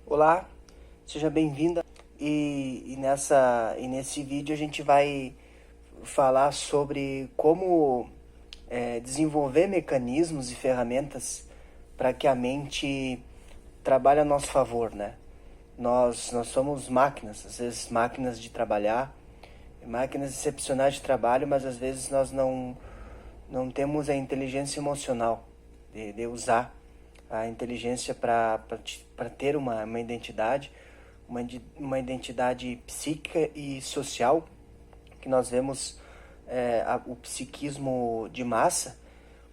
Olá, seja bem-vinda. Nesse vídeo a gente vai falar sobre como desenvolver mecanismos e ferramentas para que a mente trabalhe a nosso favor, né? Nós somos máquinas, às vezes máquinas de trabalhar, máquinas excepcionais de trabalho, mas às vezes nós não temos a inteligência emocional de usar a inteligência para ter uma identidade, uma identidade psíquica e social, que nós vemos o psiquismo de massa.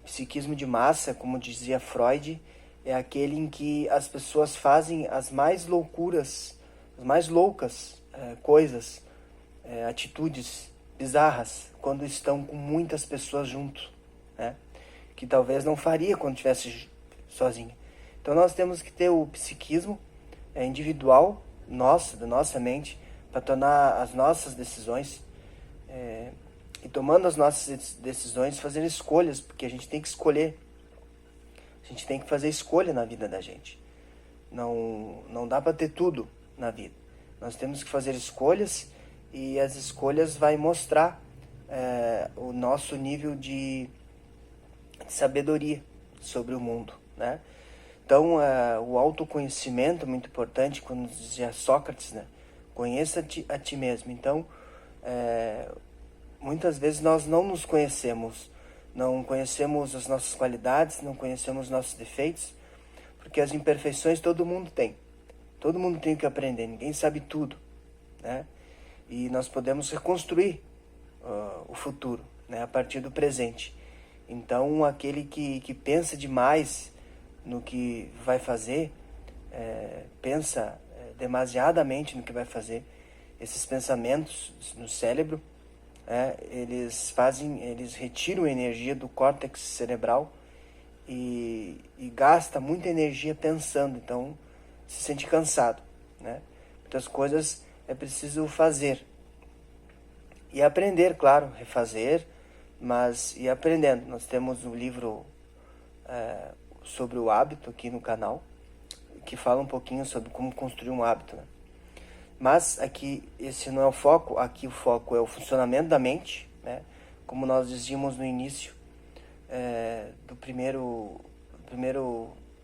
O psiquismo de massa, como dizia Freud, é aquele em que as pessoas fazem as mais loucuras, as mais loucas coisas, atitudes bizarras, quando estão com muitas pessoas junto, né? Que talvez não faria quando estivesse sozinha. Então nós temos que ter o psiquismo individual da nossa mente, para tomar as nossas decisões, e tomando as nossas decisões, fazer escolhas, porque a gente tem que escolher. A gente tem que fazer escolha na vida da gente. Não dá para ter tudo na vida. Nós temos que fazer escolhas, e as escolhas vai mostrar o nosso nível de sabedoria sobre o mundo, né? Então, o autoconhecimento é muito importante, quando dizia Sócrates, né? Conheça-te a ti mesmo. Então, muitas vezes nós não nos conhecemos, não conhecemos as nossas qualidades, não conhecemos os nossos defeitos, porque as imperfeições todo mundo tem. Todo mundo tem que aprender, ninguém sabe tudo, né? E nós podemos reconstruir o futuro, né? A partir do presente. Então, aquele que pensa demais no que vai fazer, pensa demasiadamente no que vai fazer, esses pensamentos no cérebro, eles retiram energia do córtex cerebral e gasta muita energia pensando, então se sente cansado, né? Muitas coisas é preciso fazer e aprender, claro, refazer, mas ir aprendendo. Nós temos um livro sobre o hábito aqui no canal, que fala um pouquinho sobre como construir um hábito, né? Mas aqui esse não é o foco, aqui o foco é o funcionamento da mente, né? Como nós dizíamos no início do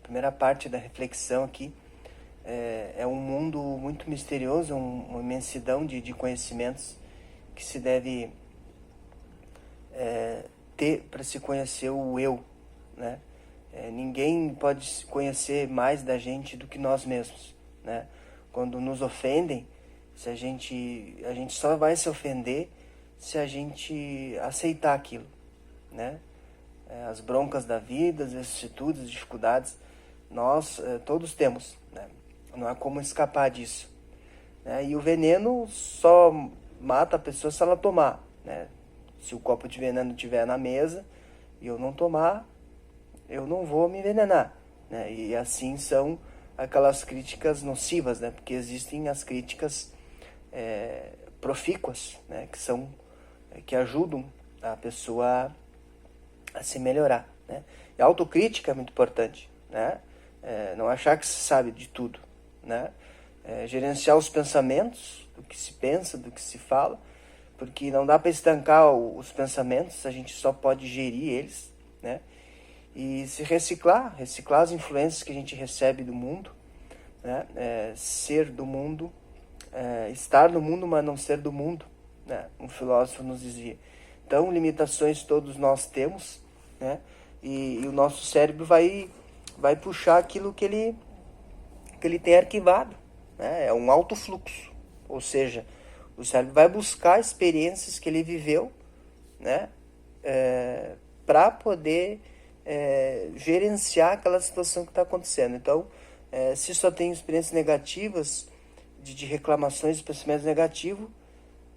primeira parte da reflexão aqui, é um mundo muito misterioso, uma imensidão de conhecimentos que se deve ter para se conhecer o eu, né? Ninguém pode conhecer mais da gente do que nós mesmos, né? Quando nos ofendem, a gente só vai se ofender se a gente aceitar aquilo, né? As broncas da vida, as vicissitudes, as dificuldades, nós todos temos, né? Não há como escapar disso, né? E o veneno só mata a pessoa se ela tomar, né? Se o copo de veneno estiver na mesa e eu não tomar, eu não vou me envenenar, né? E assim são aquelas críticas nocivas, né? Porque existem as críticas profícuas, né? Que ajudam a pessoa a se melhorar, né? E a autocrítica é muito importante, né? Não achar que se sabe de tudo, né? Gerenciar os pensamentos, do que se pensa, do que se fala, porque não dá para estancar os pensamentos, a gente só pode gerir eles, né? E se reciclar as influências que a gente recebe do mundo, né? Ser do mundo, estar no mundo, mas não ser do mundo, né? Um filósofo nos dizia. Então, limitações todos nós temos, né? E o nosso cérebro vai puxar aquilo que ele tem arquivado, né? É um alto fluxo, ou seja, o cérebro vai buscar experiências que ele viveu, né? Para poder gerenciar aquela situação que está acontecendo. Então, se só tem experiências negativas, de reclamações de pensamentos negativos,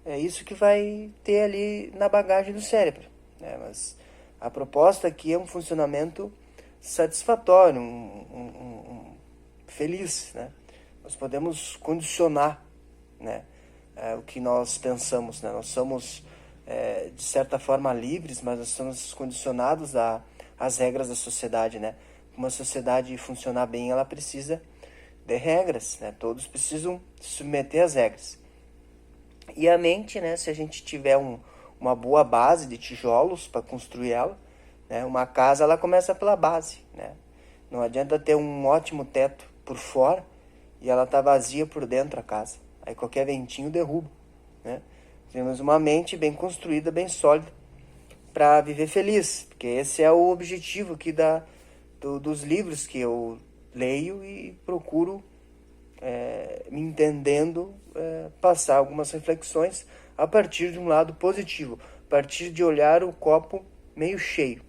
é isso que vai ter ali na bagagem do cérebro, né? Mas a proposta aqui é um funcionamento satisfatório, feliz, né? Nós podemos condicionar, né, o que nós pensamos, né? Nós somos, de certa forma, livres, mas nós somos condicionados às regras da sociedade, né? Uma sociedade funcionar bem, ela precisa de regras, né? Todos precisam se submeter às regras. E a mente, né? Se a gente tiver uma boa base de tijolos para construir ela, né? Uma casa, ela começa pela base, né? Não adianta ter um ótimo teto por fora e ela tá vazia por dentro a casa. Aí qualquer ventinho derruba, né? Temos uma mente bem construída, bem sólida, para viver feliz, porque esse é o objetivo aqui dos livros que eu leio e procuro, me entendendo, passar algumas reflexões a partir de um lado positivo, a partir de olhar o copo meio cheio,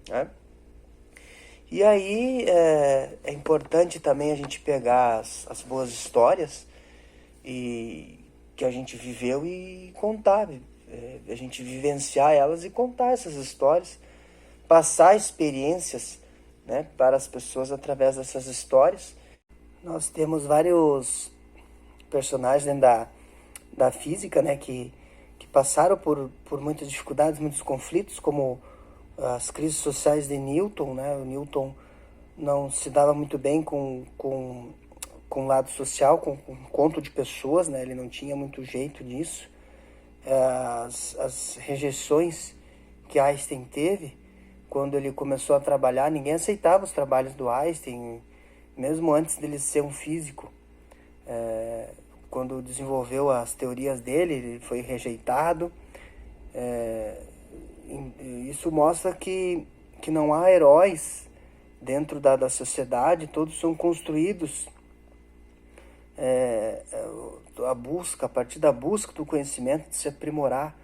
né? E aí é importante também a gente pegar as boas histórias que a gente viveu e contar, a gente vivenciar elas e contar essas histórias, passar experiências, né, para as pessoas através dessas histórias. Nós temos vários personagens dentro da física, né, que passaram por muitas dificuldades, muitos conflitos, como as crises sociais de Newton, né? O Newton não se dava muito bem com o lado social, com o conto de pessoas, né? Ele não tinha muito jeito disso. As rejeições que Einstein teve, quando ele começou a trabalhar, ninguém aceitava os trabalhos do Einstein, mesmo antes dele ser um físico. Quando desenvolveu as teorias dele, ele foi rejeitado. Isso mostra que não há heróis dentro da sociedade, todos são construídos a partir da busca do conhecimento, de se aprimorar.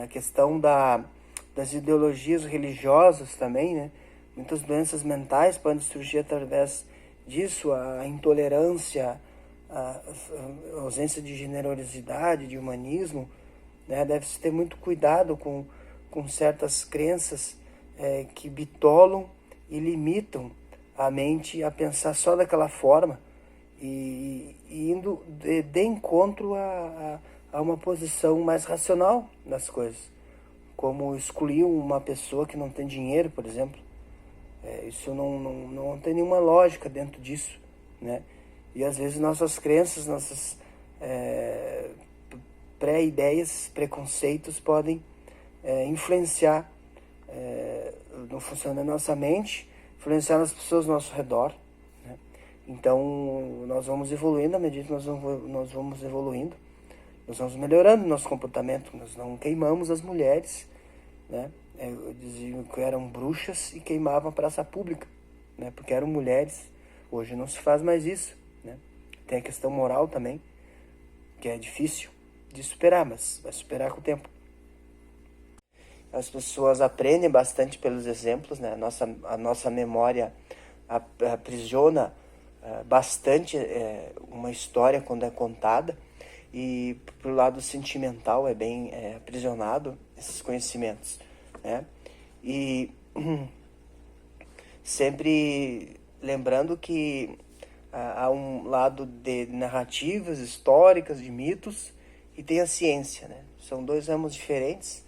A questão das ideologias religiosas também, né? Muitas doenças mentais podem surgir através disso, a intolerância, a ausência de generosidade, de humanismo, né? Deve-se ter muito cuidado com certas crenças que bitolam e limitam a mente a pensar só daquela forma e indo de encontro a uma posição mais racional das coisas, como excluir uma pessoa que não tem dinheiro, por exemplo. Isso não tem nenhuma lógica dentro disso, né? E às vezes nossas crenças, nossas pré-ideias, preconceitos podem influenciar no funcionamento da nossa mente, influenciar nas pessoas ao nosso redor, né? Então nós vamos evoluindo à medida que nós vamos evoluindo, nós vamos melhorando nosso comportamento, nós não queimamos as mulheres, né? Diziam que eram bruxas e queimavam a praça pública, né? Porque eram mulheres. Hoje não se faz mais isso, né? Tem a questão moral também, que é difícil de superar, mas vai superar com o tempo. As pessoas aprendem bastante pelos exemplos, né? A nossa memória aprisiona bastante uma história quando é contada, e pro lado sentimental é bem aprisionado esses conhecimentos, né? E sempre lembrando que há um lado de narrativas históricas, de mitos, e tem a ciência, né? São dois ramos diferentes.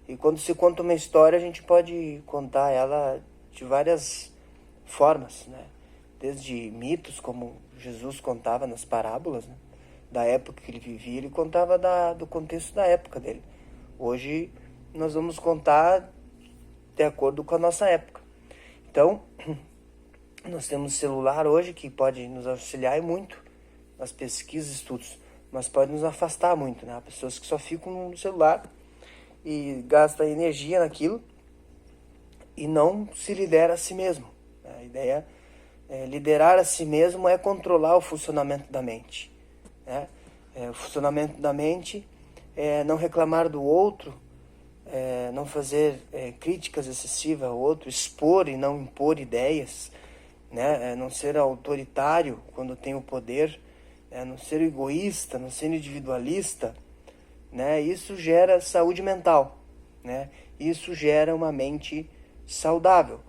E quando se conta uma história, a gente pode contar ela de várias formas, né? Desde mitos, como Jesus contava nas parábolas, né? Da época que ele vivia, ele contava do contexto da época dele. Hoje, nós vamos contar de acordo com a nossa época. Então, nós temos celular hoje que pode nos auxiliar muito nas pesquisas e estudos, mas pode nos afastar muito, né? Há pessoas que só ficam no celular e gasta energia naquilo e não se lidera a si mesmo. A ideia liderar a si mesmo é controlar o funcionamento da mente, né? O funcionamento da mente é não reclamar do outro, não fazer críticas excessivas ao outro, expor e não impor ideias, né? Não ser autoritário quando tem o poder, não ser egoísta, não ser individualista, né? Isso gera saúde mental, né? Isso gera uma mente saudável,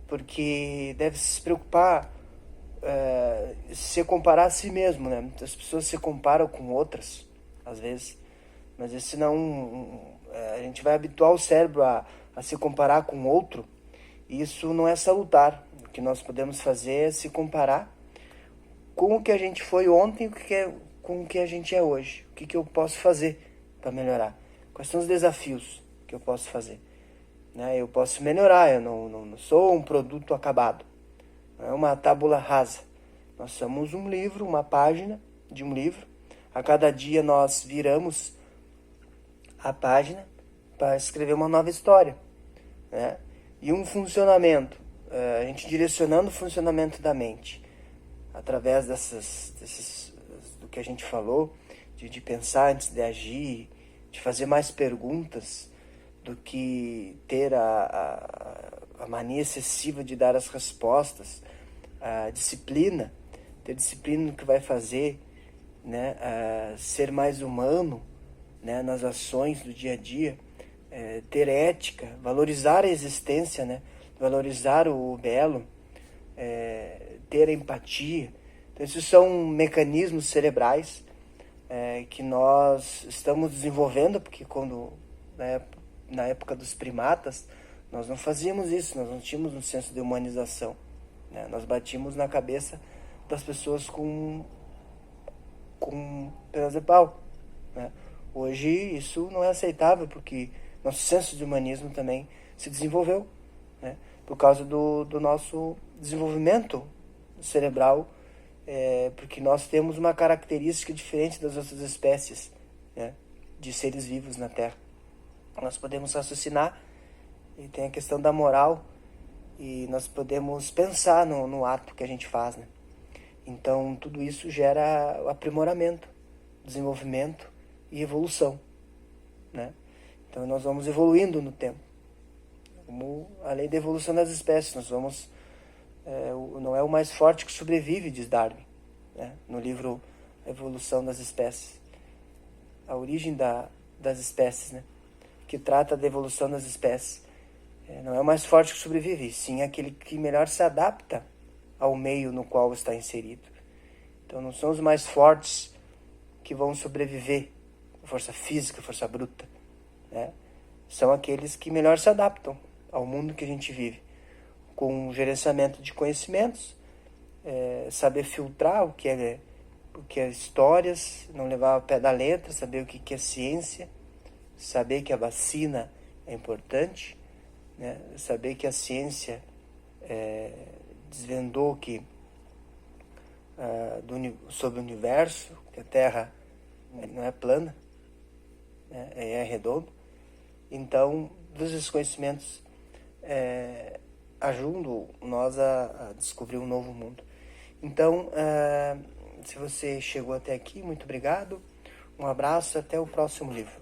porque deve se preocupar, se comparar a si mesmo, né? Muitas pessoas se comparam com outras, às vezes, mas esse não, a gente vai habituar o cérebro a se comparar com outro, e isso não é salutar. O que nós podemos fazer é se comparar com o que a gente foi ontem e com o que a gente é hoje. O que eu posso fazer para melhorar? Quais são os desafios que eu posso fazer? Né? Eu posso melhorar, eu não sou um produto acabado. Não é uma tábula rasa. Nós somos um livro, uma página de um livro. A cada dia nós viramos a página para escrever uma nova história. Né? E um funcionamento, a gente direcionando o funcionamento da mente, através do que a gente falou, de pensar antes de agir, de fazer mais perguntas, do que ter a mania excessiva de dar as respostas, a disciplina, ter disciplina no que vai fazer, né? Ser mais humano, né? Nas ações do dia a dia, ter ética, valorizar a existência, né? Valorizar o belo, ter empatia. Então, esses são mecanismos cerebrais que nós estamos desenvolvendo, porque quando, né, na época dos primatas, nós não fazíamos isso, nós não tínhamos um senso de humanização. Né? Nós batíamos na cabeça das pessoas com pedaço de pau. Né? Hoje isso não é aceitável, porque nosso senso de humanismo também se desenvolveu, né? Por causa do nosso desenvolvimento cerebral, porque nós temos uma característica diferente das outras espécies, né, de seres vivos na Terra. Nós podemos raciocinar, e tem a questão da moral, e nós podemos pensar no ato que a gente faz, né? Então, tudo isso gera aprimoramento, desenvolvimento e evolução, né? Então, nós vamos evoluindo no tempo. Além da evolução das espécies, nós vamos... não é o mais forte que sobrevive, diz Darwin, né? No livro A Evolução das Espécies. A origem das espécies, né? Que trata da evolução das espécies. Não é o mais forte que sobrevive, sim aquele que melhor se adapta ao meio no qual está inserido. Então não são os mais fortes que vão sobreviver, força física, força bruta, né? São aqueles que melhor se adaptam ao mundo que a gente vive, com gerenciamento de conhecimentos, saber filtrar o que é histórias, não levar ao pé da letra, saber o que é ciência, saber que a vacina é importante, né? Saber que a ciência desvendou sobre o universo, que a Terra não é plana, né? É redonda. Então, todos esses conhecimentos ajudam nós a descobrir um novo mundo. Então, se você chegou até aqui, muito obrigado. Um abraço, até o próximo livro.